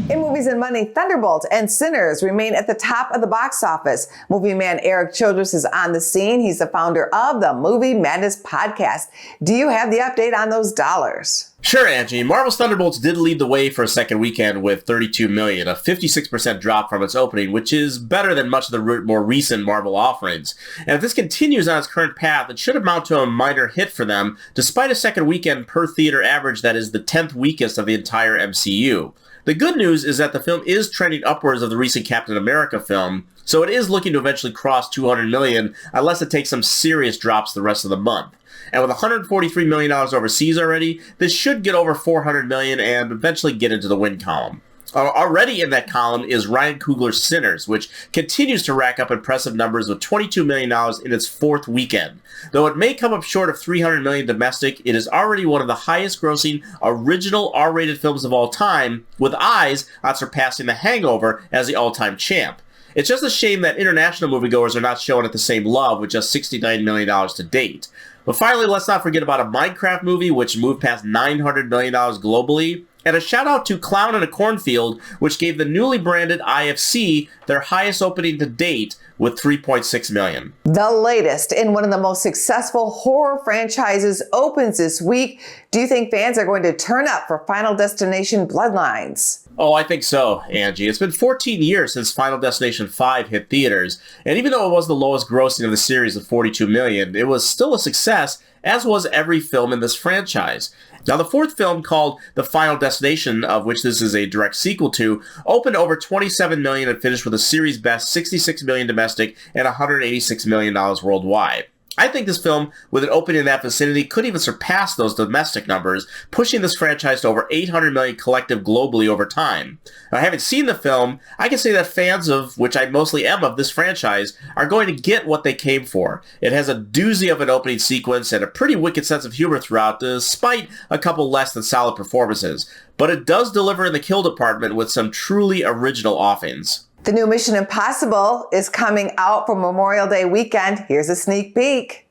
In movies and money, Thunderbolt and Sinners remain at the top of the box office. Movie man Erik Childress is on the scene. He's the founder of the Movie Madness podcast. Do you have the update on those dollars? Sure, Angie. Marvel's Thunderbolts did lead the way for a second weekend with $32 million, a 56% drop from its opening, which is better than much of the more recent Marvel offerings. And if this continues on its current path, it should amount to a minor hit for them, despite a second weekend per theater average that is the 10th weakest of the entire MCU. The good news is that the film is trending upwards of the recent Captain America film, so it is looking to eventually cross $200 million unless it takes some serious drops the rest of the month. And with $143 million overseas already, this should get over $400 million and eventually get into the win column. Already in that column is Ryan Coogler's Sinners, which continues to rack up impressive numbers with $22 million in its fourth weekend. Though it may come up short of $300 million domestic, it is already one of the highest-grossing original R-rated films of all time, with eyes on surpassing The Hangover as the all-time champ. It's just a shame that international moviegoers are not showing it the same love with just $69 million to date. But finally, let's not forget about a Minecraft movie, which moved past $900 million globally. And a shout out to Clown in a Cornfield, which gave the newly branded IFC their highest opening to date with $3.6 million. The latest in one of the most successful horror franchises opens this week. Do you think fans are going to turn up for Final Destination Bloodlines? Oh, I think so, Angie. It's been 14 years since Final Destination 5 hit theaters, and even though it was the lowest grossing of the series at $42 million, it was still a success, as was every film in this franchise. Now, the fourth film, called The Final Destination, of which this is a direct sequel to, opened over $27 million and finished with a series best $66 million domestic and $186 million worldwide. I think this film, with an opening in that vicinity, could even surpass those domestic numbers, pushing this franchise to over $800 million collective globally over time. Now, having seen the film, I can say that fans of, which I mostly am of this franchise, are going to get what they came for. It has a doozy of an opening sequence and a pretty wicked sense of humor throughout, despite a couple less than solid performances. But it does deliver in the kill department with some truly original offings. The new Mission Impossible is coming out for Memorial Day weekend. Here's a sneak peek.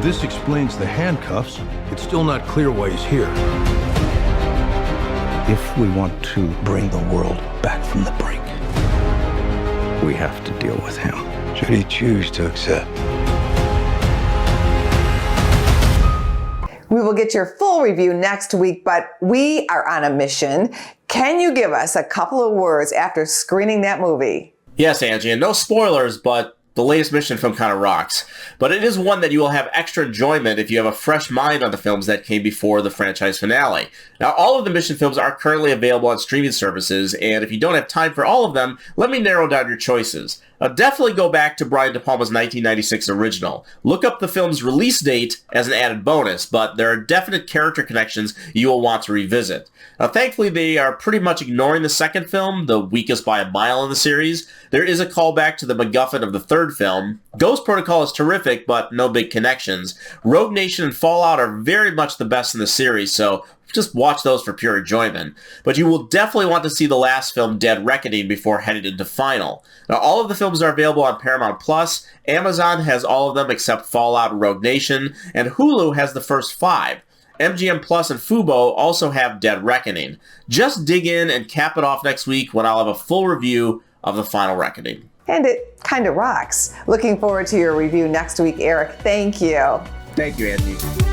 This explains the handcuffs. It's still not clear why he's here. If we want to bring the world back from the brink, we have to deal with him. Should he choose to accept? We will get your full review next week, but we are on a mission. Can you give us a couple of words after screening that movie? Yes, Angie, and no spoilers, but the latest Mission film kind of rocks. But it is one that you will have extra enjoyment if you have a fresh mind on the films that came before the franchise finale. Now, all of the Mission films are currently available on streaming services, and if you don't have time for all of them, let me narrow down your choices. Definitely go back to Brian De Palma's 1996 original. Look up the film's release date as an added bonus, but there are definite character connections you will want to revisit. Now, thankfully, they are pretty much ignoring the second film, the weakest by a mile in the series. There is a callback to the MacGuffin of the third film. Ghost Protocol is terrific, but no big connections. Rogue Nation and Fallout are very much the best in the series, so just watch those for pure enjoyment. But you will definitely want to see the last film, Dead Reckoning, before heading into Final. Now, all of the films are available on Paramount+. Amazon has all of them except Fallout and Rogue Nation, and Hulu has the first 5. MGM Plus and Fubo also have Dead Reckoning. Just dig in and cap it off next week when I'll have a full review of The Final Reckoning. And it kind of rocks. Looking forward to your review next week, Erik. Thank you. Thank you, Angie.